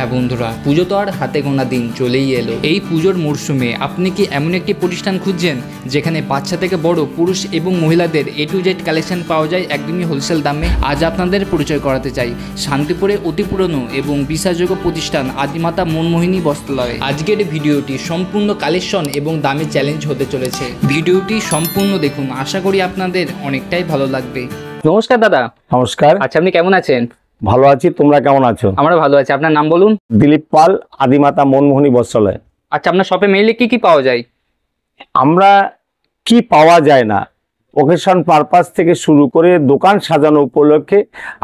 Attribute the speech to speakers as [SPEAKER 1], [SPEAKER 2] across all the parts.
[SPEAKER 1] হ্যাঁ বন্ধুরা, পুজো তো আর হাতে গোনা দিন চলেই এলো। এই পুজোর মরশুমে আপনি কি এমন একটি প্রতিষ্ঠান খুঁজছেন যেখানে বাচ্চা থেকে বড় পুরুষ এবং মহিলাদের A to Z কালেকশন পাওয়া যায় একদমই হোলসেল দামে? আজ আপনাদের পরিচয় করাতে চাই শান্তিপুরে অতি পুরনো এবং বিশ্বাসযোগ্য প্রতিষ্ঠান আদিমাতা মনমোহিনী বস্ত্রালয়। আজকের ভিডিওটি সম্পূর্ণ কালেকশন এবং দামে চ্যালেঞ্জ হতে চলেছে। ভিডিওটি সম্পূর্ণ দেখুন, আশা করি আপনাদের অনেকটাই ভালো লাগবে। নমস্কার দাদা।
[SPEAKER 2] নমস্কার।
[SPEAKER 1] আচ্ছা, আপনি কেমন আছেন?
[SPEAKER 2] ভালো আছি, তোমরা কেমন আছো?
[SPEAKER 1] আমরা ভালো আছি। আপনার নাম বলুন।
[SPEAKER 2] দিলীপ পাল, আদিমাতা মনমোহিনী বস্ত্রালয়।
[SPEAKER 1] আচ্ছা, আপনার শপে মেইনলি কি কি পাওয়া যায়?
[SPEAKER 2] আমরা কি পাওয়া যায় না, ওকেশন পারপাস থেকে শুরু করে দোকান সাজানো উপলক্ষে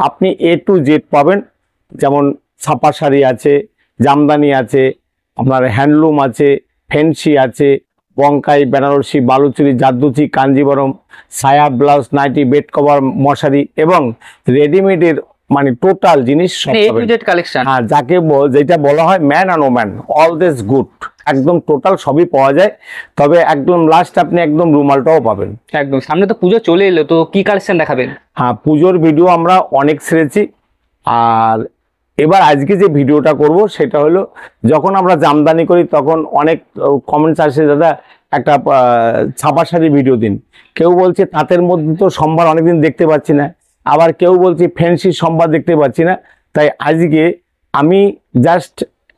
[SPEAKER 2] আপনি A to Z পাবেন। যেমন ছাপা শাড়ি আছে, জামদানি আছে, আপনার হ্যান্ডলুম আছে, ফ্যান্সি আছে, বঙ্কাই, বেনারসি, বালুচুরি, জাদ্দুচি, কাঞ্জিবরম, সায়া, ব্লাউজ, নাইটি, বেড কভার, মশারি এবং রেডিমেডের মানে টোটাল জিনিস সব পাবেন।
[SPEAKER 1] কালেকশন,
[SPEAKER 2] হ্যাঁ, যেটা বলা হয় man and woman all this good, একদম টোটাল সবই পাওয়া যায়। তবে একদম লাস্ট আপনি একদম রুমালটাও পাবেন।
[SPEAKER 1] একদম সামনে তো পুজো চলে এলো, তো কি কালেকশন দেখাবেন?
[SPEAKER 2] হ্যাঁ, পুজোর ভিডিও আমরা অনেক ছেড়েছি, আর এবার আজকে যে ভিডিওটা করব সেটা হলো, যখন আমরা জামদানি করি তখন অনেক কমেন্টস আসে, দাদা একটা ছাপা শাড়ি ভিডিও দিন। কেউ বলছে তাঁতের মধ্যে তো সম্ভার অনেকদিন দেখতে পাচ্ছি না, আবার কেউ বলছে ফ্যান্সি সম্ভার দেখতে পাচ্ছি না। তাই আজকে আমি জাস্ট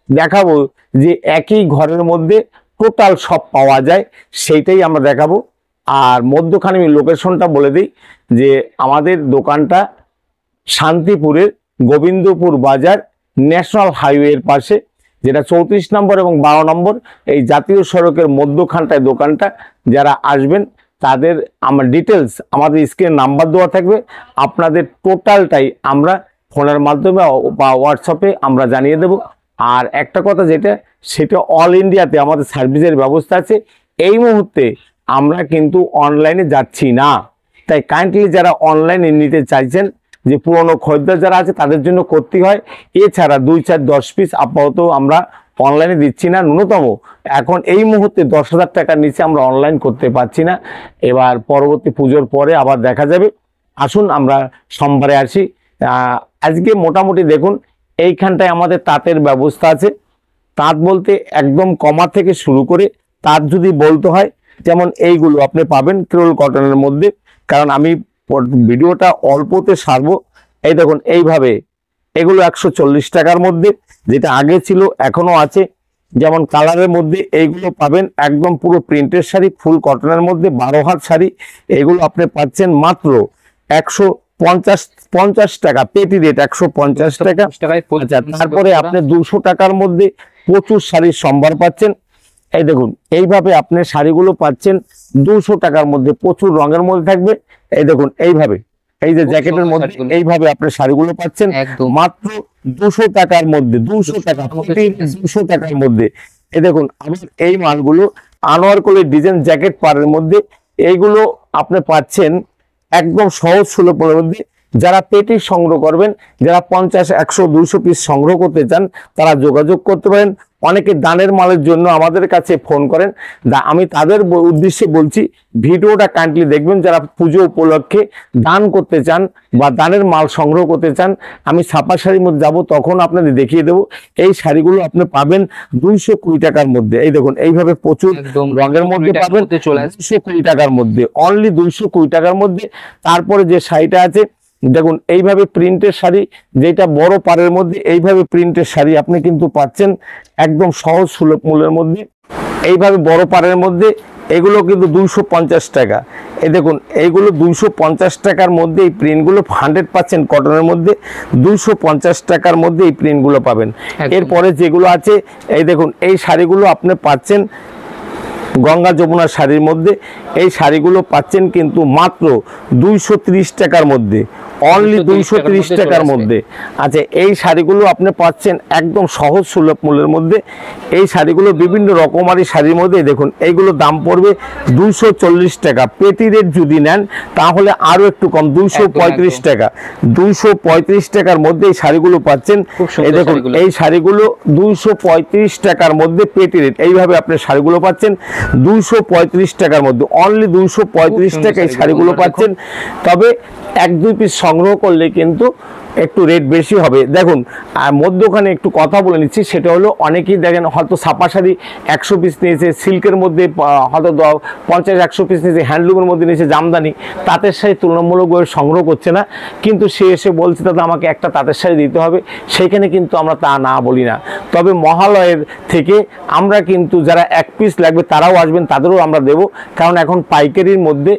[SPEAKER 2] দেখাবো যে একই ঘরের মধ্যে টোটাল সব পাওয়া যায়, সেইটাই আমরা দেখাবো। আর মধ্যখানে আমি লোকেশনটা বলে দিই যে আমাদের দোকানটা শান্তিপুরের গোবিন্দপুর বাজার ন্যাশনাল হাইওয়ের পাশে, যেটা 34 নম্বর এবং 12 নম্বর এই জাতীয় সড়কের মধ্যখানটায় দোকানটা। যারা আসবেন তাদের আমার ডিটেলস আমাদের স্ক্রিনে নাম্বার দেওয়া থাকবে, আপনাদের টোটালটাই আমরা ফোনের মাধ্যমে বা হোয়াটসঅ্যাপে আমরা জানিয়ে দেব। আর একটা কথা যেটা, সেটা অল ইন্ডিয়াতে আমাদের সার্ভিসের ব্যবস্থা আছে। এই মুহূর্তে আমরা কিন্তু অনলাইনে যাচ্ছি না, তাই কাইন্ডলি যারা অনলাইনে নিতে চাইছেন, যে পুরনো খরিদ্দার যারা আছে তাদের জন্য করতে হয়। এছাড়া 2, 4, 10 পিস আপাতত আমরা অনলাইনে দিচ্ছি না। ন্যূনতম এখন এই মুহূর্তে 10,000 টাকার নিচে আমরা অনলাইন করতে পারছি না। এবার পরবর্তী পুজোর পরে আবার দেখা যাবে। আসুন আমরা সোমবারে আসি। আজকে মোটামুটি দেখুন এইখানটায় আমাদের তাঁতের ব্যবস্থা আছে। তাঁত বলতে একদম কমা থেকে শুরু করে তাঁত যদি বলতে হয়, যেমন এইগুলো আপনি পাবেন ক্রোল কটনের মধ্যে। কারণ আমি ভিডিওটা অল্পতে সারবো। এই দেখুন এইভাবে এগুলো 140 টাকার মধ্যে, যেটা আগে ছিল এখনো আছে। যেমন কালারের মধ্যে এইগুলো পাবেন একদম পুরো প্রিন্টের শাড়ি, ফুল কটনের মধ্যে 12 হাত শাড়ি। এগুলো আপনি পাচ্ছেন মাত্র 150 টাকা, পেটি রেট 150 টাকা। আচ্ছা, তারপরে আপনি 200 টাকার মধ্যে প্রচুর শাড়ির সম্ভার পাচ্ছেন। এই দেখুন এইভাবে আপনি শাড়িগুলো পাচ্ছেন 200 টাকার মধ্যে, প্রচুর রঙের মধ্যে থাকবে। এই দেখুন এইভাবে, এই যে জ্যাকেটের মধ্যে এইভাবে আপনি শাড়িগুলো পাচ্ছেন মাত্র 200 টাকার মধ্যে, 200 টাকা, 200 টাকার মধ্যে। এই দেখুন আবার এই মালগুলো আনোয়ারকলি ডিজাইন জ্যাকেট পাড়ের মধ্যে, এইগুলো আপনি পাচ্ছেন একদম সহজ সুলভের মধ্যে। যারা পেটি সংগ্রহ করবেন, যারা 50, 100, 200 পিস সংগ্রহ করতে চান, তারা যোগাযোগ করতে পারেন। অনেকে দানের মালের জন্য আমাদের কাছে ফোন করেন, আমি তাদের উদ্দেশ্যে বলছি ভিডিওটা কাইন্ডলি দেখবেন। যারা পুজো উপলক্ষে দান করতে চান বা দানের মাল সংগ্রহ করতে চান, আমি ছাপা শাড়ির মধ্যে যাব, তখন আপনাদের দেখিয়ে দেবো। এই শাড়িগুলো আপনি পাবেন 220 টাকার মধ্যে। এই দেখুন এইভাবে প্রচুর রঙের মধ্যে পাবেন 220 টাকার মধ্যে, অনলি 220 টাকার মধ্যে। তারপরে যে শাড়িটা আছে দেখুন এইভাবে প্রিন্টের শাড়ি, যেটা বড় পাড়ের মধ্যে এইভাবে প্রিন্টের শাড়ি আপনি কিন্তু পাচ্ছেন একদম সহজ সুলভ মূল্যের মধ্যে। এইভাবে বড় পাড়ের মধ্যে এগুলো কিন্তু 250 টাকা। এই দেখুন এইগুলো 250 টাকার মধ্যে এই প্রিন্টগুলো 100% কটনের মধ্যে 250 টাকার মধ্যে এই প্রিন্টগুলো পাবেন। এরপরে যেগুলো আছে এই দেখুন এই শাড়িগুলো আপনি পাচ্ছেন গঙ্গা যমুনা শাড়ির মধ্যে। এই শাড়িগুলো পাচ্ছেন কিন্তু মাত্র 230 টাকার মধ্যে, অনলি 230 টাকার মধ্যে। আচ্ছা, এই শাড়িগুলো আপনি পাচ্ছেন একদম সহজ সুলভ মূল্যের মধ্যে। এই শাড়িগুলো বিভিন্ন রকমারি শাড়ির মধ্যে দেখুন এইগুলো দাম পড়বে 240 টাকা। পেটি রেট যদি নেন তাহলে আরো একটু কম, 235 টাকা। 235 টাকার মধ্যে এই শাড়িগুলো পাচ্ছেন। এই দেখুন এই শাড়িগুলো 235 টাকার মধ্যে পেটি রেট, এইভাবে আপনি শাড়িগুলো পাচ্ছেন 235 টাকার মধ্যে, অনলি 235 টাকা এই শাড়িগুলো পাচ্ছেন। তবে 1-2 পিস সংগ্রহ করলে কিন্তু একটু রেট বেশি হবে। দেখুন মধ্যখানে একটু কথা বলে নিচ্ছি, সেটা হলো অনেকেই দেখেন হয়তো ছাপা শাড়ি 100 পিস নিয়েছে, সিল্কের মধ্যে হয়তো 50-100 পিস নিয়েছে, হ্যান্ডলুমের মধ্যে নিয়েছে জামদানি, তাঁতের শাড়ি তুলনামূলকভাবে সংগ্রহ করছে না, কিন্তু সে এসে বলছে দাদা আমাকে একটা তাঁতের শাড়ি দিতে হবে, সেইখানে কিন্তু আমরা তা না বলি না। তবে মহালয়ের থেকে আমরা কিন্তু যারা 1 পিস লাগবে তারাও আসবেন, তাদেরও আমরা দেব, কারণ এখন পাইকারির মধ্যে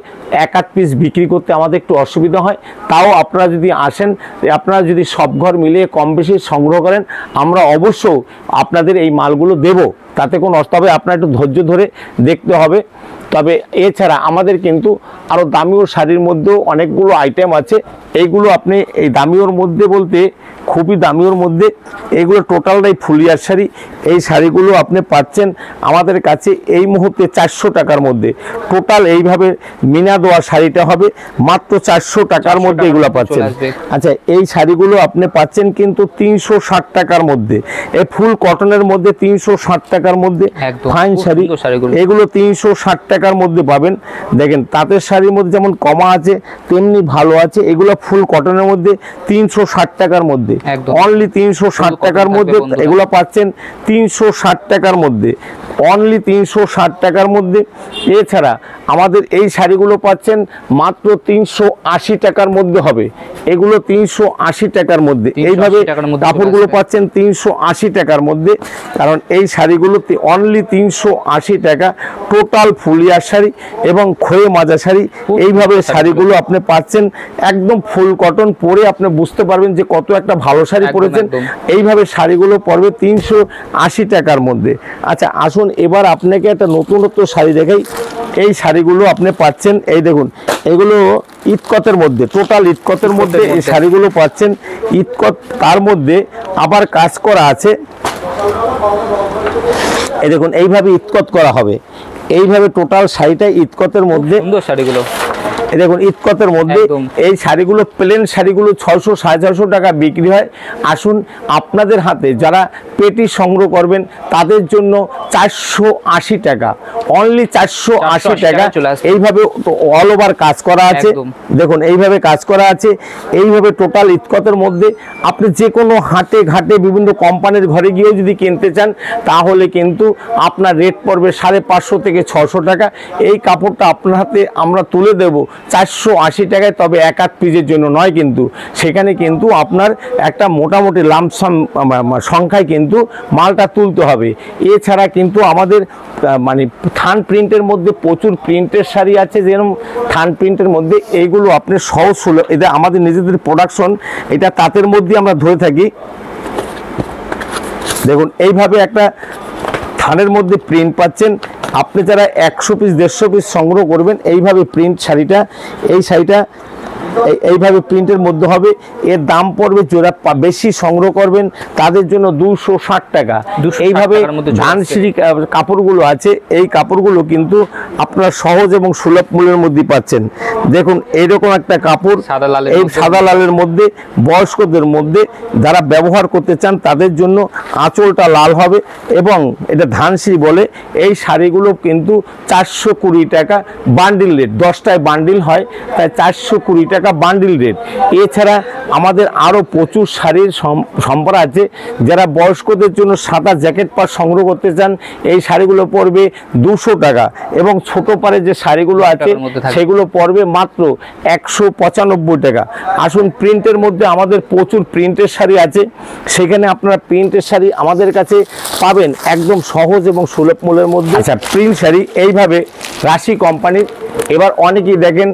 [SPEAKER 2] 1-8 পিস বিক্রি করতে আমাদের একটু অসুবিধা হয়। তাও আপনারা যদি আসেন, আপনারা যদি সব ঘর মিলিয়ে কম বেশি সংগ্রহ করেন, আমরা অবশ্য আপনাদের এই মালগুলো দেব, তাতে কোনো তবে আপনার একটু ধৈর্য ধরে দেখতে হবে। তবে এছাড়া আমাদের কিন্তু আরও দামিও শাড়ির মধ্যেও অনেকগুলো আইটেম আছে। এইগুলো আপনি এই দামিওর মধ্যে বলতে খুবই দামিওর মধ্যে এইগুলো টোটালটাই ফুলিয়ার শাড়ি। এই শাড়িগুলো আপনি পাচ্ছেন আমাদের কাছে এই মুহূর্তে 400 টাকার মধ্যে। টোটাল এইভাবে মিনা দেওয়া শাড়িটা হবে মাত্র 400 টাকার মধ্যে এগুলো পাচ্ছেন। আচ্ছা, এই শাড়িগুলো আপনি পাচ্ছেন কিন্তু 360 টাকার মধ্যে। এই ফুল কটনের মধ্যে 360 টাকার মধ্যে ফাইন শাড়ি, এগুলো 360 টাকার মধ্যে পাবেন। দেখেন তাঁতের শাড়ির মধ্যে যেমন কমা আছে তেমনি ভালো আছে। এগুলো ফুল কটনের মধ্যে 360 টাকার মধ্যে, অনলি 360 টাকার মধ্যে এগুলো পাচ্ছেন 360 টাকার মধ্যে, অনলি 360 টাকার মধ্যে। এছাড়া আমাদের এই শাড়িগুলো পাচ্ছেন মাত্র 380 টাকার মধ্যে হবে, এগুলো 380 টাকার মধ্যে। এইভাবে কাপড়গুলো পাচ্ছেন 380 টাকার মধ্যে, কারণ এই শাড়িগুলোতে অনলি 380 টাকা টোটাল ফুলিয়ার শাড়ি এবং খয়ে মাজা শাড়ি। এইভাবে শাড়িগুলো আপনি পাচ্ছেন একদম ফুল কটন, পরে আপনি বুঝতে পারবেন যে কত একটা ভালো শাড়ি পরেছেন। এইভাবে শাড়িগুলো পড়বে 380 টাকার মধ্যে। আচ্ছা আসুন এবার আপনাকে একটা নতুনত্ব শাড়ি দেখাই। এই শাড়িগুলো আপনি পাচ্ছেন, এই দেখুন এগুলো ইতকতের মধ্যে, টোটাল ইতকতের মধ্যে এই শাড়িগুলো পাচ্ছেন। ইতকত তার মধ্যে আবার কাজ করা আছে, এই দেখুন এইভাবে ইতকত করা হবে, এইভাবে টোটাল শাড়িটা ইতকতের মধ্যে। সুন্দর শাড়িগুলো এই দেখুন ইতকতের মধ্যে। এই শাড়িগুলো প্লেন শাড়িগুলো 600-650 টাকা বিক্রি হয়। আসুন আপনাদের হাতে যারা পেটি সংগ্রহ করবেন তাদের জন্য 480 টাকা, অনলি 480 টাকা। এইভাবে অল ওভার কাজ করা আছে, দেখুন এইভাবে কাজ করা আছে। এইভাবে টোটাল ইতকতের মধ্যে আপনি যে কোনো হাটে ঘাটে বিভিন্ন কোম্পানির ঘরে গিয়েও যদি কিনতে চান তাহলে কিন্তু আপনার রেট পড়বে 550 থেকে 600 টাকা। এই কাপড়টা আপনার হাতে আমরা তুলে দেব 480 টাকায়, তবে 1-8 পিসের জন্য নয়, কিন্তু সেখানে কিন্তু আপনার একটা মোটামুটি লামসাম সংখ্যায় কিন্তু মালটা তুলতে হবে। এছাড়া কিন্তু আমাদের মানে থান প্রিন্টের মধ্যে প্রচুর প্রিন্টের শাড়ি আছে, যেরকম থান প্রিন্টের মধ্যে এইগুলো আপনি সহজ সুলভ, এটা আমাদের নিজেদের প্রোডাকশন, এটা তাঁতের মধ্যে আমরা ধরে থাকি। দেখুন এইভাবে একটা থানের মধ্যে প্রিন্ট পাচ্ছেন। আপনি যারা 100 পিস 150 পিস সংগ্রহ করবেন এইভাবে প্রিন্ট শাড়িটা, এই শাড়িটা এইভাবে প্রিন্টের মধ্যে হবে। এর দাম পড়বে, যারা বেশি সংগ্রহ করবেন তাদের জন্য 260 টাকা। এইভাবে ধানসিঁড়ি কাপড়গুলো আছে, এই কাপড়গুলো কিন্তু আপনারা সহজ এবং সুলভ মূল্যের মধ্যে পাচ্ছেন। দেখুন এইরকম একটা কাপড়, এই সাদা লালের মধ্যে, বয়স্কদের মধ্যে যারা ব্যবহার করতে চান তাদের জন্য আঁচলটা লাল হবে এবং এটা ধানসিঁড়ি বলে। এই শাড়িগুলো কিন্তু 420 টাকা বান্ডিল রেট, 10টায় বান্ডিল হয়, তাই 420 টাকা বান্ডিল রেট। এছাড়া আমাদের আরও প্রচুর শাড়ির সম্ভার আছে। যারা বয়স্কদের জন্য সাদা জ্যাকেট পার সংগ্রহ করতে চান এই শাড়িগুলো পড়বে 200 টাকা, এবং ছোট পারে যে শাড়িগুলো আছে সেগুলো পড়বে মাত্র 195 টাকা। আসুন প্রিন্টের মধ্যে আমাদের প্রচুর প্রিন্টের শাড়ি আছে, সেখানে আপনারা প্রিন্টের শাড়ি আমাদের কাছে পাবেন একদম সহজ এবং সুলভ মূল্যের মধ্যে। আচ্ছা প্রিন্ট শাড়ি এইভাবে রাশি কোম্পানির। এবার অনেকেই দেখেন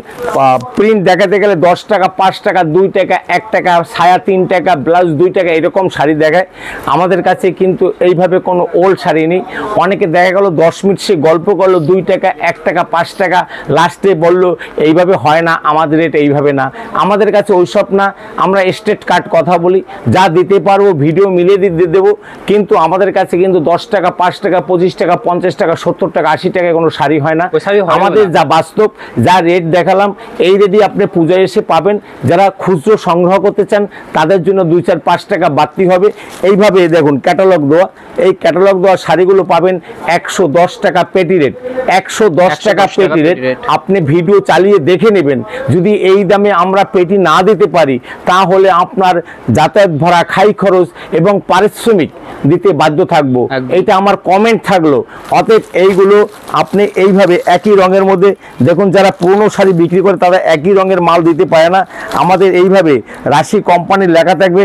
[SPEAKER 2] প্রিন্ট দেখাতে গেলে 10 টাকা, 5 টাকা, 2 টাকা, 1 টাকা, সায়া 3 টাকা, ব্লাউজ 2 টাকা, এরকম শাড়ি দেখায়। আমাদের কাছে কিন্তু এইভাবে কোনো ওল্ড শাড়ি নেই। অনেকে দেখা গেল 10 মিনিট সে গল্প করলো 2 টাকা, 1 টাকা, 5 টাকা, লাস্টে বললো এইভাবে হয় না, আমাদের রেট এইভাবে না। আমাদের কাছে ওইসব না, আমরা স্টেট কাট কথা বলি, যা দিতে পারবো ভিডিও মিলিয়ে দিয়ে দেবো। কিন্তু আমাদের কাছে কিন্তু 10 টাকা, 5 টাকা, 25 টাকা, 50 টাকা, 70 টাকা, 80 টাকায় কোনো শাড়ি হয় না। আমাদের যা বাস্তব, যা রেট দেখালাম এই রেটই আপনি পূজায় এসে পাবেন। যারা খুচরো সংগ্রহ করতে চান তাদের জন্য 2, 4, 5 টাকা বাড়তি হবে। এইভাবে দেখুন ক্যাটালগ দেওয়া, এই ক্যাটালগ দেওয়া শাড়িগুলো পাবেন 110 টাকা পেটি রেট, 110 টাকা পেটি রেট। আপনি ভিডিও চালিয়ে দেখে নেবেন, যদি এই দামে আমরা পেটি না দিতে পারি তাহলে আপনার যাতায়াত ভাড়া, খাই খরচ এবং পারিশ্রমিক দিতে বাধ্য থাকবো, এটা আমার কমেন্ট থাকলো। অতএব এইগুলো আপনি এইভাবে একই রঙের মধ্যে দেখুন, যারা পুরনো শাড়ি বিক্রি করে তারা একই রঙের মাল দিতে পারে না, আমাদের এইভাবে রাশি কোম্পানির লেখা থাকবে,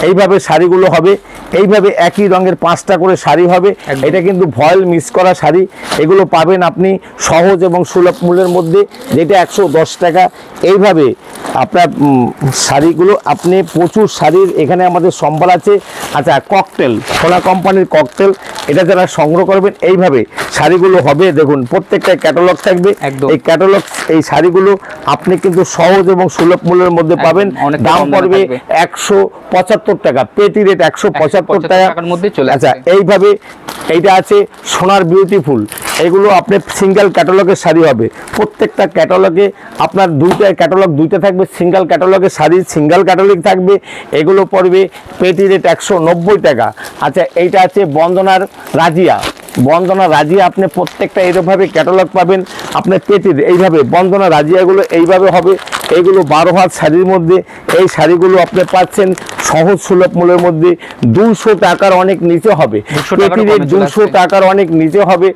[SPEAKER 2] এইভাবে শাড়িগুলো হবে, এইভাবে একই রঙের 5টা করে শাড়ি হবে। এটা কিন্তু ভয়েল মিস করা শাড়ি, এগুলো পাবেন আপনি সহজ এবং সুলভ মূল্যের মধ্যে, যেটা 110 টাকা। এইভাবে আপনার শাড়িগুলো আপনি প্রচুর শাড়ির এখানে আমাদের সম্ভার আছে। আচ্ছা, ককটেল, সোনা কোম্পানির ককটেল, এটা যারা সংগ্রহ করবেন এইভাবে শাড়িগুলো হবে। দেখুন প্রত্যেকটা ক্যাটালগ থাকবে, এই ক্যাটালগ এই শাড়িগুলো আপনি কিন্তু সহজ এবং সুলভ মূল্যের মধ্যে পাবেন। দাম পড়বে 175 টাকা, পেটি রেট 175 টাকার মধ্যে চলে। আচ্ছা, এইভাবে এইটা আছে সোনার বিউটিফুল, এগুলো আপনি সিঙ্গেল ক্যাটালগের শাড়ি হবে। প্রত্যেকটা ক্যাটালগে আপনার ক্যাটালগ দুইটা থাকবে, সিঙ্গেল ক্যাটালগের শাড়ি সিঙ্গেল ক্যাটালগ থাকবে, এগুলো পড়বে পেটি রেট 190 টাকা। আচ্ছা, এইটা আছে বন্দনার রাজিয়া, বন্দনা রাজিয়া আপনি প্রত্যেকটা এরকমভাবে ক্যাটালগ পাবেন। আপনার পেটির এইভাবে বন্দনা রাজিয়াগুলো এইভাবে হবে, এইগুলো 12 হাত শাড়ির মধ্যে, এই শাড়িগুলো আপনি পাচ্ছেন সহজ সুলভ মূল্যের মধ্যে। 200 টাকার অনেক নিচে হবে, পেটি রেট 200 টাকার অনেক নিচে হবে।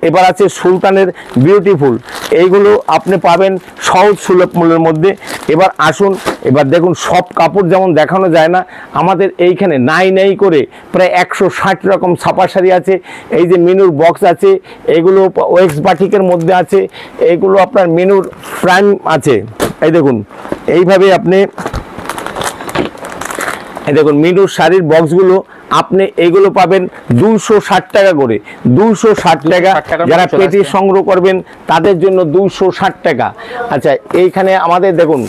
[SPEAKER 2] এবার আছে সুলতানের বিউটিফুল, এইগুলো আপনি পাবেন সহজ সুলভ মূল্যের মধ্যে। এবার আসুন, এবার দেখুন সব কাপড় যেমন দেখানো যায় না, আমাদের এইখানে নাই করে প্রায় 160 রকম ছাপা শাড়ি আছে। এই যে মিনুর বক্স আছে, এগুলো ওয়েক্স বাটিকের মধ্যে আছে, এগুলো আপনার মিনুর প্রাইম আছে। এই দেখুন এইভাবে আপনি এই দেখুন মিনুর শাড়ির বক্সগুলো আপনি এগুলো পাবেন 260 টাকা করে, 260 টাকা। যারা পেটি সংগ্রহ করবেন তাদের জন্য 260 টাকা। আচ্ছা, এইখানে আমাদের দেখুন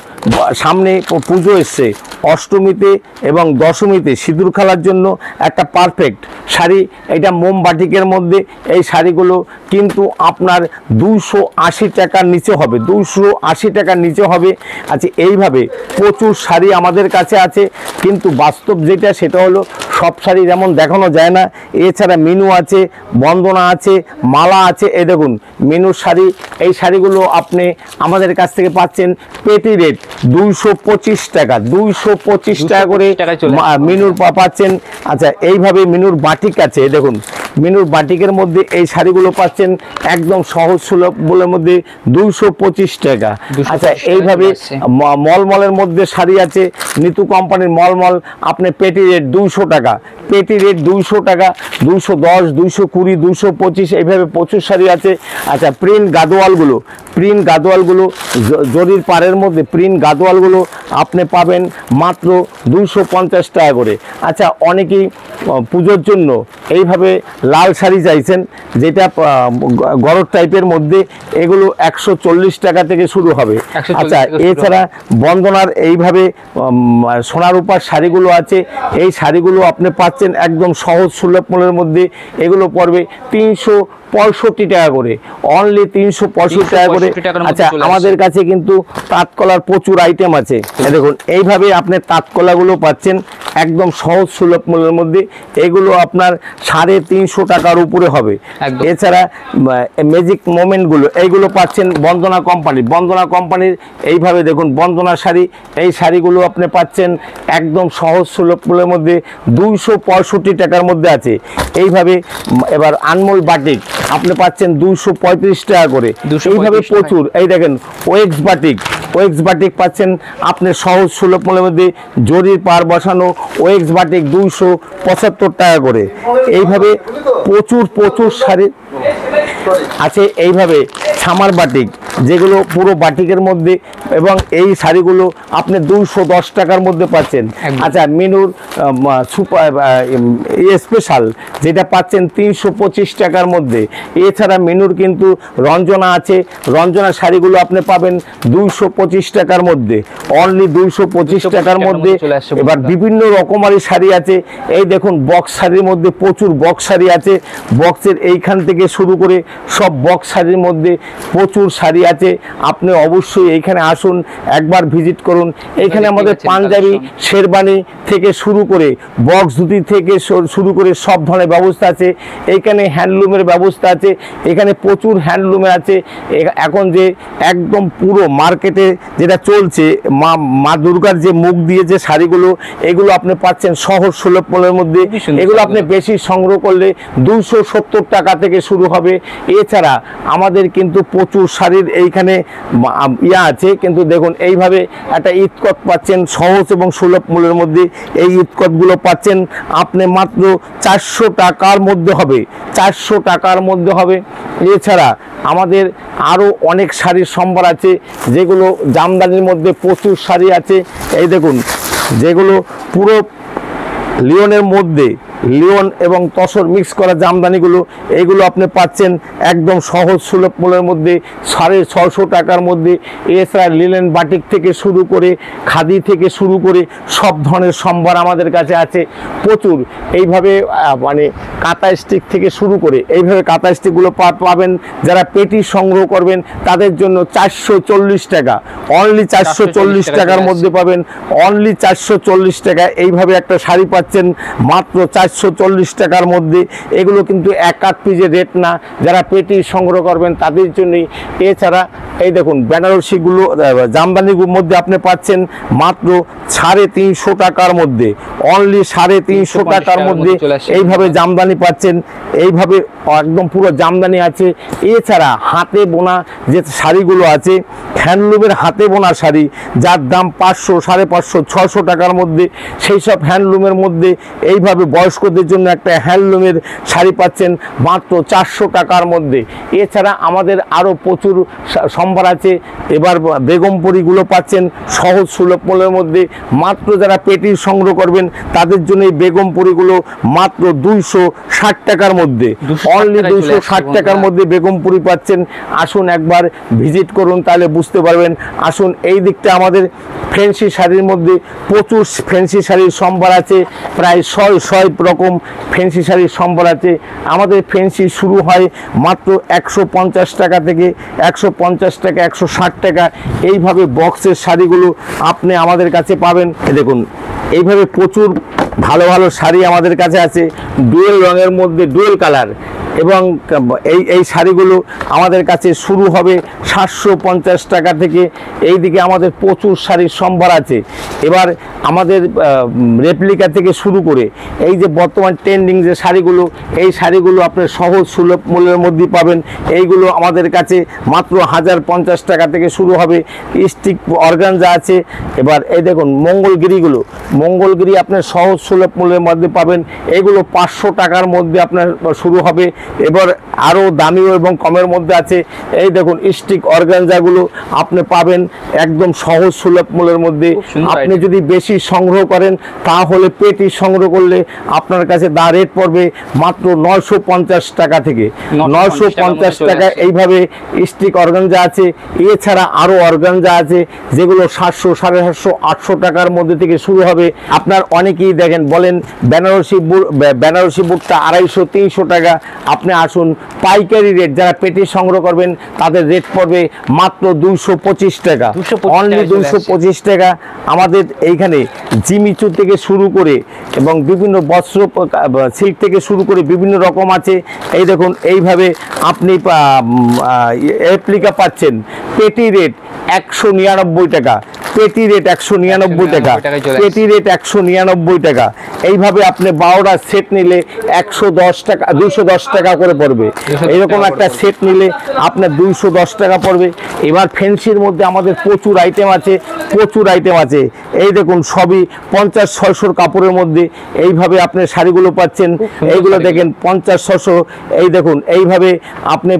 [SPEAKER 2] সামনে পুজো এসছে, অষ্টমীতে এবং দশমীতে সিঁদুর খেলার জন্য একটা পারফেক্ট শাড়ি, এটা মোমবাটিকের মধ্যে। এই শাড়িগুলো কিন্তু আপনার 280 টাকার নিচে হবে, 280 টাকার নিচে হবে। আচ্ছা, এইভাবে প্রচুর শাড়ি আমাদের কাছে আছে, কিন্তু বাস্তব যেটা সেটা হলো সব শাড়ি যেমন দেখানো যায় না। এছাড়া মিনু আছে, বন্দনা আছে, মালা আছে। এই দেখুন মিনুর শাড়ি, এই শাড়িগুলো আপনি আমাদের কাছ থেকে পাচ্ছেন পেটি রেট 225 টাকা, 225 টাকা করে মিনুর পাচ্ছেন। আচ্ছা, এইভাবে মিনুর বাটিক আছে, দেখুন মিনুর বাটিকের মধ্যে এই শাড়িগুলো পাচ্ছেন একদম সহজ সুলভ মূল্যের মধ্যে 225 টাকা। আচ্ছা, এইভাবে মলমলের মধ্যে শাড়ি আছে, নিতু কোম্পানির মলমল, আপনি পেটি রেট 200 টাকা, পেটি রেট 200 টাকা, 210, 220, 225, এইভাবে প্রচুর শাড়ি আছে। আচ্ছা, প্রিন্ট গাদোয়ালগুলো জরির পাড়ের মধ্যে প্রিন্ট গাদোয়ালগুলো আপনি পাবেন মাত্র 250 টাকা করে। আচ্ছা, অনেকেই পুজোর জন্য এইভাবে লাল শাড়ি চাইছেন, যেটা গরর টাইপের মধ্যে, এগুলো 140 টাকা থেকে শুরু হবে। আচ্ছা, এছাড়া বন্দনার এইভাবে সোনার উপর শাড়িগুলো আছে, এই শাড়িগুলো আপনি পাচ্ছেন একদম সহজ সুলভ মূল্যের মধ্যে, এগুলো পড়বে 365 টাকা করে, অনলি 365 টাকা করে। আচ্ছা, আমাদের কাছে কিন্তু তাঁতকলার প্রচুর আইটেম আছে, দেখুন এইভাবে আপনি তাঁতকলাগুলো পাচ্ছেন একদম সহজ সুলভ মূল্যের মধ্যে, এগুলো আপনার 350 টাকার উপরে হবে। এছাড়া ম্যাজিক মোমেন্টগুলো এইগুলো পাচ্ছেন বন্দনা কোম্পানির, এইভাবে দেখুন বন্দনা শাড়ি, এই শাড়িগুলো আপনি পাচ্ছেন একদম সহজ সুলভ মূল্যের মধ্যে 265 টাকার মধ্যে আছে। এইভাবে এবার আনমোল বাটিক আপনি পাচ্ছেন 235 টাকা করে, এইভাবে প্রচুর। এই দেখেন ওয়েক্স বাটিক পাচ্ছেন আপনি সহজ সুলভ মূল্যের মধ্যে, জরির পার বসানো ওয়েক্স বাটিক 275 টাকা করে। এইভাবে প্রচুর শাড়ি আছে। এইভাবে ছামার বাটিক, যেগুলো পুরো বাটিকের মধ্যে, এবং এই শাড়িগুলো আপনি 210 টাকার মধ্যে পাচ্ছেন। আচ্ছা, মিনুর সুপার স্পেশাল যেটা পাচ্ছেন 325 টাকার মধ্যে। এছাড়া মিনুর কিন্তু রঞ্জনা আছে, রঞ্জনা শাড়িগুলো আপনি পাবেন 225 টাকার মধ্যে, অনলি 225 টাকার মধ্যে। এবার বিভিন্ন রকমারি শাড়ি আছে, এই দেখুন বক্স শাড়ির মধ্যে প্রচুর বক্স শাড়ি আছে, বক্সের এইখান থেকে শুরু করে সব বক্স শাড়ির মধ্যে প্রচুর শাড়ি শাড়ি আছে, আপনি অবশ্যই এইখানে আসুন, একবার ভিজিট করুন। এইখানে আমাদের পাঞ্জাবি, শেরবানি থেকে শুরু করে বক্স ধুতি থেকে শুরু করে সব ধরনের ব্যবস্থা আছে। এইখানে হ্যান্ডলুমের ব্যবস্থা আছে, এখানে প্রচুর হ্যান্ডলুমে আছে। এখন যে একদম পুরো মার্কেটে যেটা চলছে, মা দুর্গার যে মুখ দিয়ে যে শাড়িগুলো, এগুলো আপনি পাচ্ছেন সহজ সুলভ মূল্যের মধ্যে। এগুলো আপনি বেশি সংগ্রহ করলে 270 টাকা থেকে শুরু হবে। এছাড়া আমাদের কিন্তু প্রচুর শাড়ির এইখানে আছে, কিন্তু দেখুন এইভাবে একটা ইতকত পাচ্ছেন সহজ এবং সুলভ মূল্যের মধ্যে। এই ইতকতগুলো পাচ্ছেন আপনি মাত্র 400 টাকার মধ্যে হবে, 400 টাকার মধ্যে হবে। এছাড়া আমাদের আরও অনেক শাড়ির সম্ভার আছে, যেগুলো জামদানির মধ্যে প্রচুর শাড়ি আছে। এই দেখুন, যেগুলো পুরো লিওনের মধ্যে, লিওন এবং তসর মিক্স করা জামদানিগুলো, এগুলো আপনি পাচ্ছেন একদম সহজ সুলভ মূল্যের মধ্যে 650 টাকার মধ্যে। এছাড়া লিলেন বাটিক থেকে শুরু করে, খাদি থেকে শুরু করে সব ধরনের সম্ভার আমাদের কাছে আছে প্রচুর। এইভাবে মানে কাঁথা স্টিক থেকে শুরু করে এইভাবে কাঁথা স্টিকগুলো পাবেন। যারা পেটি সংগ্রহ করবেন তাদের জন্য 440 টাকা, অনলি 440 টাকার মধ্যে পাবেন, অনলি 440 টাকা। এইভাবে একটা শাড়ি পাচ্ছেন মাত্র 440 টাকার মধ্যে। এগুলো কিন্তু এক আধ পিসের রেট না, যারা পেটি সংগ্রহ করবেন তাদের জন্যই। এছাড়া এই দেখুন বেনারসিগুলো, জামদানিগুলোর মধ্যে আপনি পাচ্ছেন মাত্র 350 টাকার মধ্যে, অনলি 350 টাকার মধ্যে এইভাবে জামদানি পাচ্ছেন। এইভাবে একদম পুরো জামদানি আছে। এছাড়া হাতে বোনা যে শাড়িগুলো আছে, হ্যান্ডলুমের হাতে বোনা শাড়ি, যার দাম 500, 550, 600 টাকার মধ্যে, সেই সব হ্যান্ডলুমের মধ্যে এইভাবে বয়স্কদের জন্য একটা হ্যান্ডলুমের শাড়ি পাচ্ছেন মাত্র 400 টাকার মধ্যে। এছাড়া আমাদের আরও প্রচুর সম্ভার আছে। এবার বেগমপুরিগুলো পাচ্ছেন সহজ সুলভ মূল্যের মধ্যে। মাত্র যারা পেটি সংগ্রহ করবেন তাদের জন্য এই বেগমপুরিগুলো মাত্র 260 টাকার মধ্যে, অনলি 260 টাকার মধ্যে বেগমপুরি পাচ্ছেন। আসুন একবার ভিজিট করুন, তাহলে বুঝতে পারবেন। আসুন এই দিকটা আমাদের ফ্যান্সি শাড়ির মধ্যে প্রচুর ফ্যান্সি শাড়ির সম্ভার আছে, প্রায় 100 রকম ফ্যান্সি শাড়ির সম্ভার আছে। আমাদের ফ্যান্সি শুরু হয় মাত্র 150 টাকা থেকে, 150 টাকা, 160 টাকা। এইভাবে বক্সের শাড়িগুলো আপনি আমাদের কাছে পাবেন। দেখুন এইভাবে প্রচুর ভালো ভালো শাড়ি আমাদের কাছে আছে, ডুয়েল রঙের মধ্যে, ডুয়েল কালার। এবং এই শাড়িগুলো আমাদের কাছে শুরু হবে 750 টাকা থেকে। এইদিকে আমাদের প্রচুর শাড়ির সম্ভার আছে। এবার আমাদের রেপ্লিকা থেকে শুরু করে এই যে বর্তমান ট্রেন্ডিং যে শাড়িগুলো, এই শাড়িগুলো আপনি সহজ সুলভ মূল্যের মধ্যে পাবেন। এইগুলো আমাদের কাছে মাত্র 1050 টাকা থেকে শুরু হবে। স্টিক অর্গানজা আছে। এবার এই দেখুন মঙ্গলগিরিগুলো, মঙ্গলগিরি আপনার সহজ সুলভ মূল্যের মধ্যে পাবেন। এগুলো 500 টাকার মধ্যে আপনার শুরু হবে। এবার আরও দামিও এবং কমের মধ্যে আছে। এই দেখুন স্টিক অর্গানজাগুলো আপনি পাবেন একদম সহজ সুলভ মূল্যের মধ্যে। আপনি যদি বেশি সংগ্রহ করেন তাহলে পেটি সংগ্রহ করলে আপনার কাছে রেট পড়বে মাত্র 950 টাকা থেকে, 950 টাকা। এইভাবে স্টিক অর্গানজা আছে। এছাড়া আরও অর্গানজা আছে যেগুলো 700, 750, 800 টাকার মধ্যে থেকে শুরু হবে। আপনার অনেকেই দেখেন বলেন বেনারসি বুটটা 250, 300 টাকা। আপনি আসুন পাইকারি রেট, যারা পেটি সংগ্রহ করবেন তাদের রেট পড়বে মাত্র 225 টাকা, অনলি 225 টাকা। আমাদের এইখানে জিমিচু থেকে শুরু করে এবং বিভিন্ন বস্ত্র সিল্ক থেকে শুরু করে বিভিন্ন রকম আছে। এই দেখুন এইভাবে আপনি রেপ্লিকা পাচ্ছেন। পেটি রেট 199 টাকা, পেটি রেট 199 টাকা, পেটি রেট 199 টাকা। এইভাবে আপনি 12টা সেট নিলে 110 টাকা, 210 টাকা করে পড়বে। এইরকম একটা সেট নিলে আপনার 210 টাকা পড়বে। এবার ফ্যান্সির মধ্যে আমাদের প্রচুর আইটেম আছে, প্রচুর আইটেম আছে। এই দেখুন সবই 50-600 কাপড়ের মধ্যে এইভাবে আপনি শাড়িগুলো পাচ্ছেন। এইগুলো দেখেন 50-600। এই দেখুন এইভাবে আপনি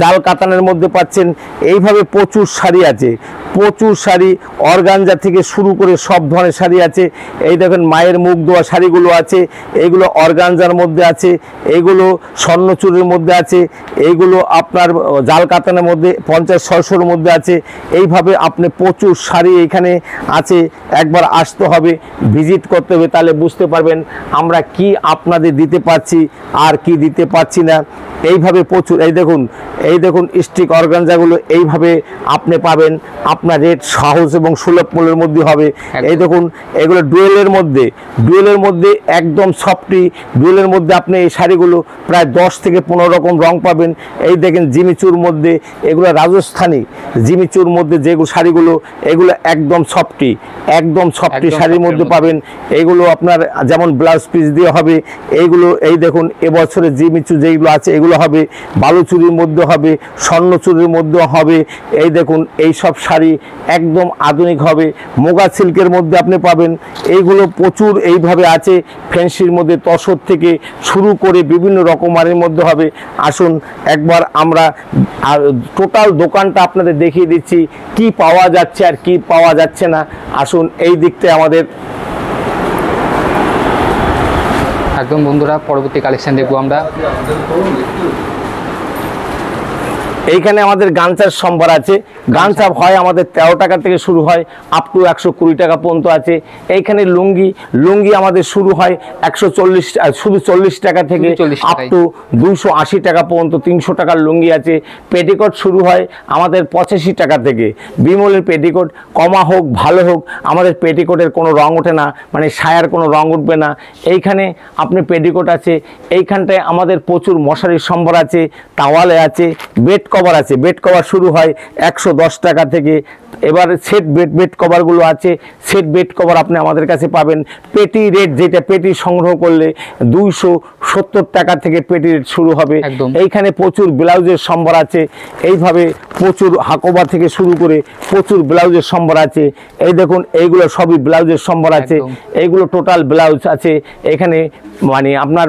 [SPEAKER 2] জাল কাতানের মধ্যে পাচ্ছেন। এইভাবে প্রচুর শাড়ি আছে, প্রচুর শাড়ি, অর্গানজা থেকে শুরু করে সব ধরনের শাড়ি আছে। এই দেখেন মায়ের মুখ ধোয়া শাড়িগুলো আছে, এইগুলো অর্গানজার মধ্যে আছে, এইগুলো স্বর্ণচুরির মধ্যে আছে, এইগুলো আপনার জাল কাতানের মধ্যে 50-600-র মধ্যে আছে। এইভাবে আপনি প্রচুর শাড়ি এখানে আছে, একবার আসতে হবে, ভিজিট করতে হবে, তাহলে বুঝতে পারবেন আমরা কি আপনাদের দিতে পারছি আর কি দিতে পারছি না। এইভাবে প্রচুর, এই দেখুন স্টিক অর্গানজাগুলো এইভাবে আপনি পাবেন, আপনার রেট সহজ এবং সুলভ মূল্যের মধ্যে হবে। এই দেখুন এগুলো ডুয়েলের মধ্যে একদম সফটি, ডুয়েলের মধ্যে আপনি এই শাড়িগুলো প্রায় 10 থেকে 15 রকম রং পাবেন। এই দেখেন জিমিচুর মধ্যে, এগুলো রাজস্থানী জিমিচুর মধ্যে যেগুলো শাড়িগুলো, এগুলো একদম সফটি শাড়ির মধ্যে পাবেন। এইগুলো আপনার যেমন ব্লাউজ পিস দিয়ে হবে, এইগুলো এই দেখুন এবছরে জিমিচু যেগুলো আছে এগুলো হবে বালুচুরির মধ্যে হবে, স্বর্ণচুরির মধ্যে হবে। এই দেখুন এই সব শাড়ি একদম আধুনিক হবে, মোগা সিল্কের মধ্যে আপনি পাবেন। এইগুলো প্রচুর এইভাবে আছে, ফ্যান্সির মধ্যে তসর থেকে শুরু করে বিভিন্ন রকমারের মধ্যে হবে। আসুন একবার আমরা টোটাল দোকানটা আপনাদের দেখিয়ে দিচ্ছি, কি পাওয়া যাচ্ছে আর কি পাওয়া যাচ্ছে না। আসুন এই দিকটা আমাদের
[SPEAKER 1] একদম বন্ধুরা, পরবর্তী কালেকশন দেখবো আমরা।
[SPEAKER 2] এইখানে আমাদের গামছার সম্ভার আছে। গামছা হয় আমাদের 13 টাকা থেকে শুরু হয়, আপ টু 120 টাকা পর্যন্ত আছে। এইখানে লুঙ্গি আমাদের শুরু হয় 140, শুধু 40 টাকা থেকে আপ টু 280 টাকা পর্যন্ত 300 টাকার লুঙ্গি আছে। পেটিকোট শুরু হয় আমাদের 85 টাকা থেকে। বিমলের পেটিকোট কমা হোক ভালো হোক, আমাদের পেটিকোটের কোনো রং ওঠে না, মানে সায়ার কোনো রং উঠবে না। এইখানে আপনি পেটিকোট আছে। এইখানটায় আমাদের প্রচুর মশারির সম্ভার আছে, টাওয়ালে আছে, বেড কভার আছে। বেড কভার শুরু হয় 110 টাকা থেকে। এবার সেট বেড কভারগুলো আছে, সেট বেড কভার আপনি আমাদের কাছে পাবেন। পেটি রেট, যেটা পেটি সংগ্রহ করলে 270 টাকা থেকে পেটি রেট শুরু হবে। এইখানে প্রচুর ব্লাউজের সম্ভার আছে, এইভাবে প্রচুর হাকোবা থেকে শুরু করে প্রচুর ব্লাউজের সম্ভার আছে। এই দেখুন এইগুলো সবই ব্লাউজের সম্ভার আছে, এইগুলো টোটাল ব্লাউজ আছে। এখানে মানে আপনার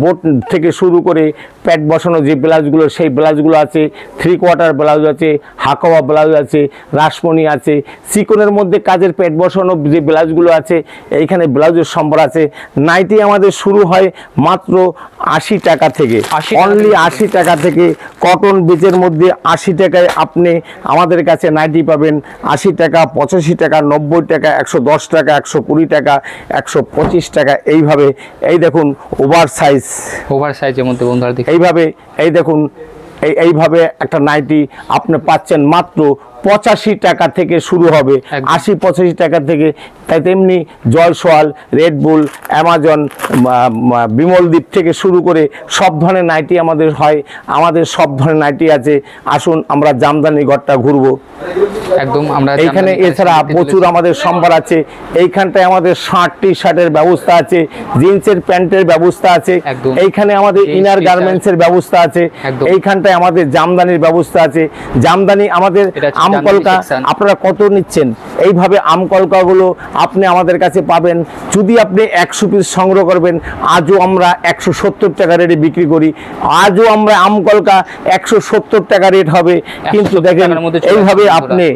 [SPEAKER 2] বোট থেকে শুরু করে প্যাড বসানো যে ব্লাউজগুলো, সেই ব্লাউজগুলো আছে। 3/4 ব্লাউজ আছে, হাকোবা ব্লাউজ আছে, রাসমণি আছে, চিকনের মধ্যে কাজের প্যাড বসানো যে ব্লাউজগুলো আছে, এইখানে ব্লাউজের সম্ভার আছে। নাইটি আমাদের শুরু হয় মাত্র 80 টাকা থেকে, অনলি 80 টাকা থেকে। কটন বেজের মধ্যে 80 টাকায় আপনি আমাদের কাছে নাইটি পাবেন। 80 টাকা, 85 টাকা, 90 টাকা, 110 টাকা, 120 টাকা, 125 টাকা, এইভাবে। এই দেখুন ওভার সাইজের মধ্যে বন্ধুরা এইভাবে, এই দেখুন এইভাবে একটা নাইটি আপনি পাচ্ছেন মাত্র 85 টাকা থেকে শুরু হবে, 80-85 টাকা থেকে। তাই তেমনি জয়সওয়াল, রেডবুল, অ্যামাজন, বিমলদ্বীপ থেকে শুরু করে সব ধরনের নাইটি আমাদের হয়, আমাদের সব ধরনের নাইটি আছে। আসুন আমরা জামদানি ঘরটা ঘুরবো। একদম আমরা এইখানে এছাড়া প্রচুর আমাদের সম্ভার আছে। এইখানটায় আমাদের শার্ট টি শার্টের ব্যবস্থা আছে, জিন্সের প্যান্টের ব্যবস্থা আছে, এইখানে আমাদের ইনার গার্মেন্টসের ব্যবস্থা আছে, এইখানটায় আমাদের জামদানির ব্যবস্থা আছে। জামদানি আমাদের আমকলকা আপনারা কত নিচ্ছেন, এইভাবে আমকলকাগুলো আপনি আমাদের কাছে পাবেন। যদি আপনি 100 পিস সংগ্রহ করবেন, আজও আমরা 170 টাকা রেটে বিক্রি করি। আজও আমরা আমকলকা 170 টাকা রেট হবে। কিন্তু দেখেন এইভাবে আপনি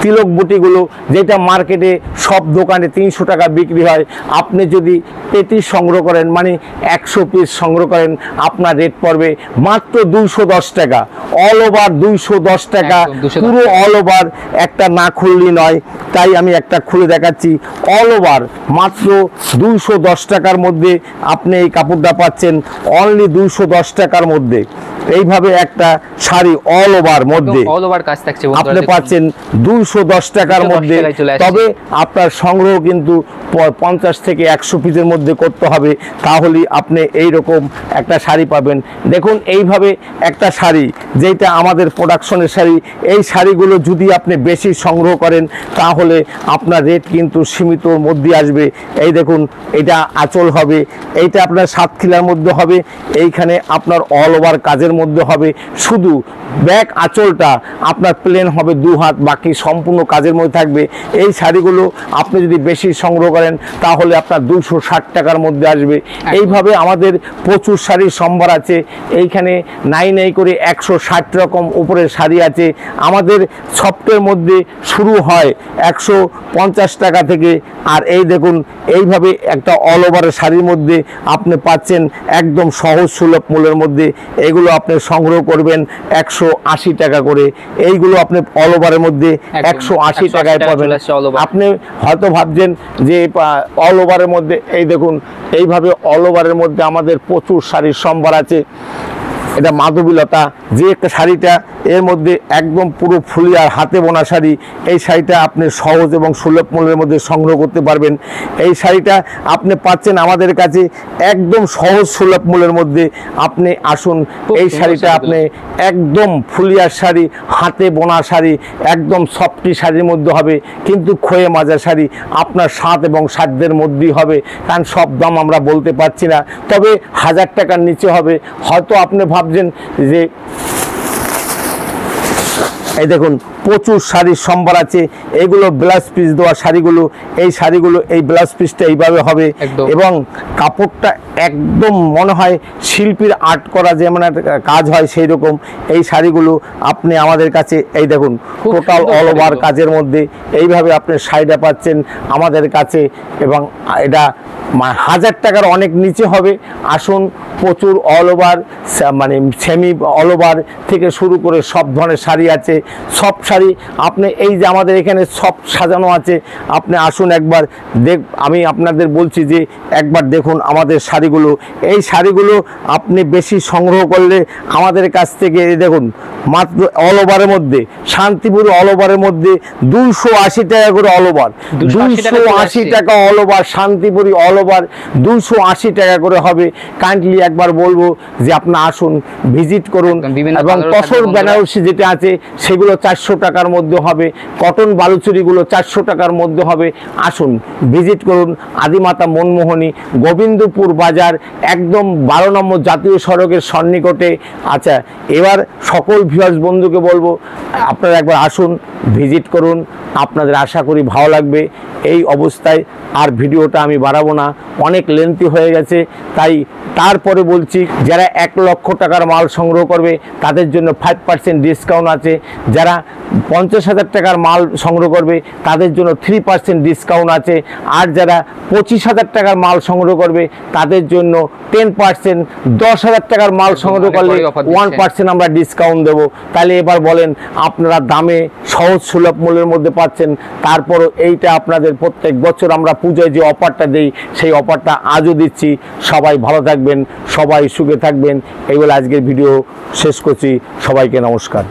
[SPEAKER 2] তিলক বুটিগুলো, যেটা মার্কেটে সব দোকানে 300 টাকা বিক্রি হয়, আপনি যদি পেটি সংগ্রহ করেন, মানে 100 পিস সংগ্রহ করেন, আপনার রেট পড়বে মাত্র 210 টাকা। অল ওভার 210 টাকা, পুরো অল ওভার, একটা না খুললি নয়। তাই আমি একটা খুলে দেখাচ্ছি। অল ওভার মাত্র 210 টাকার মধ্যে আপনি এই কাপড়টা পাচ্ছেন, অনলি 210 টাকার মধ্যে। এইভাবে একটা শাড়ি অল ওভার মধ্যে আপনি পাচ্ছেন 210 টাকার মধ্যে। তবে আপনার সংগ্রহ কিন্তু 50 থেকে 100 পিসের মধ্যে করতে হবে, তাহলে আপনি এইরকম একটা শাড়ি পাবেন। দেখুন এইভাবে একটা শাড়ি, যেটা আমাদের প্রোডাকশনের শাড়ি, এই শাড়িগুলো যদি আপনি বেশি সংগ্রহ করেন, তাহলে আপনার রেট কিন্তু সীমিতর মধ্যে আসবে। এই দেখুন এটা আঁচল হবে, এইটা আপনার সাতখিলার মধ্যে হবে, এইখানে আপনার অল ওভার কাজের মধ্যে হবে। শুধু ব্যাক আঁচলটা আপনার প্লেন হবে 2 হাত, বাকি সম্পূর্ণ কাজের মধ্যে থাকবে। এই শাড়িগুলো আপনি যদি বেশি সংগ্রহ করেন তাহলে আপনার 260 টাকার মধ্যে আসবে। এইভাবে আমাদের প্রচুর শাড়ির সম্ভার আছে। এইখানে নাই করে 160 রকম উপরের শাড়ি আছে। আমাদের সফটের মধ্যে শুরু হয় 150 টাকা থেকে। আর এই দেখুন এইভাবে একটা অল ওভারের শাড়ির মধ্যে আপনি পাচ্ছেন একদম সহজ সুলভ মূল্যের মধ্যে। এগুলো আপনি সংগ্রহ করবেন 180 টাকা করে। এইগুলো আপনি অল ওভারের মধ্যে 180 টাকায় পাবেন। আপনি হয়তো ভাবছেন যে অল ওভারের মধ্যে, এই দেখুন এইভাবে অল ওভারের মধ্যে আমাদের প্রচুর শাড়ির সম্ভার আছে। এটা মাধবীলতা যে একটা শাড়িটা, এর মধ্যে একদম পুরো ফুলি আর হাতে বোনা শাড়ি। এই শাড়িটা আপনি সহজ এবং সুলভ মূল্যের মধ্যে সংগ্রহ করতে পারবেন। এই শাড়িটা আপনি পাচ্ছেন আমাদের কাছে একদম সহজ সুলভ মূল্যের মধ্যে। আপনি আসুন, এই শাড়িটা আপনি একদম ফুলিয়ার শাড়ি, হাতে বোনা শাড়ি, একদম সফটি শাড়ির মধ্যে হবে, কিন্তু খোয়ে মাজা শাড়ি আপনার স্বাদ এবং সাধ্যের মধ্যেই হবে। কারণ সব দাম আমরা বলতে পারছি না, তবে 1000 টাকার নিচে হবে। হয়তো আপনি ভাবছেন যে এই দেখুন প্রচুর শাড়ির সম্ভার আছে। এগুলো ব্লাউজ পিস দেওয়া শাড়িগুলো, এই শাড়িগুলো এই ব্লাউজ পিসটা এইভাবে হবে এবং কাপড়টা একদম মনে হয় শিল্পীর আর্ট করা যেমন কাজ হয় সেই রকম। এই শাড়িগুলো আপনি আমাদের কাছে, এই দেখুন টোটাল অল ওভার কাজের মধ্যে এইভাবে আপনি শাড়িটা পাচ্ছেন আমাদের কাছে। এবং এটা 1000 টাকার অনেক নিচে হবে। আসুন, প্রচুর অল ওভার মানে সেমি অল ওভার থেকে শুরু করে সব ধরনের শাড়ি আছে। সব শাড়ি আপনি এই যে আমাদের এখানে সব সাজানো আছে, আপনি আসুন একবার আমি আপনাদের বলছি যে একবার দেখুন আমাদের শাড়িগুলো। এই শাড়িগুলো আপনি বেশি সংগ্রহ করলে আমাদের কাছ থেকে, এই দেখুন মাত্র অল ওভারের মধ্যে শান্তিপুর অল ওভারের মধ্যে 280 টাকা করে অল ওভার, 280 টাকা all over Shantipuri all over 280 টাকা করে হবে। কাইন্ডলি একবার বলবো যে আপনি আসুন, ভিজিট করুন। এবং তসর বেনারসি যেটা আছে সেগুলো 400 টাকার মধ্যে হবে, কটন বালুচুরিগুলো 400 টাকার মধ্যে হবে। আসুন, ভিজিট করুন। আদিমাতা মনমোহনী, গোবিন্দপুর বাজার, একদম 12 নম্বর জাতীয় সড়কের সন্নিকটে। আচ্ছা, এবার সকল ভিউয়ার্স বন্ধুকে বলবো আপনারা একবার আসুন, ভিজিট করুন। আপনাদের আশা করি ভালো লাগবে। এই অবস্থায় আর ভিডিওটা আমি বাড়াবো না, অনেক লেন্থি হয়ে গেছে। তাই তারপরে বলছি, যারা 1 লক্ষ টাকার মাল সংগ্রহ করবে তাদের জন্য 5% ডিসকাউন্ট আছে। যারা 50,000 টাকার মাল সংগ্রহ করবে তাদের জন্য 3% ডিসকাউন্ট আছে। আর যারা 25,000 টাকার মাল সংগ্রহ করবে তাদের জন্য 10%, 10,000 টাকার মাল সংগ্রহ করলে 1% আমরা ডিসকাউন্ট দেবো। তাহলে এবার বলেন, আপনারা দামে সহজ সুলভ মূল্যের মধ্যে পাচ্ছেন। তারপরও এইটা আপনাদের প্রত্যেক বছর আমরা পূজায় যে অফারটা দেই সেই অফারটা আজও দিচ্ছি। সবাই ভালো থাকবেন, সবাই সুখে থাকবেন। এই বলে আজকের ভিডিও শেষ করছি। সবাইকে নমস্কার।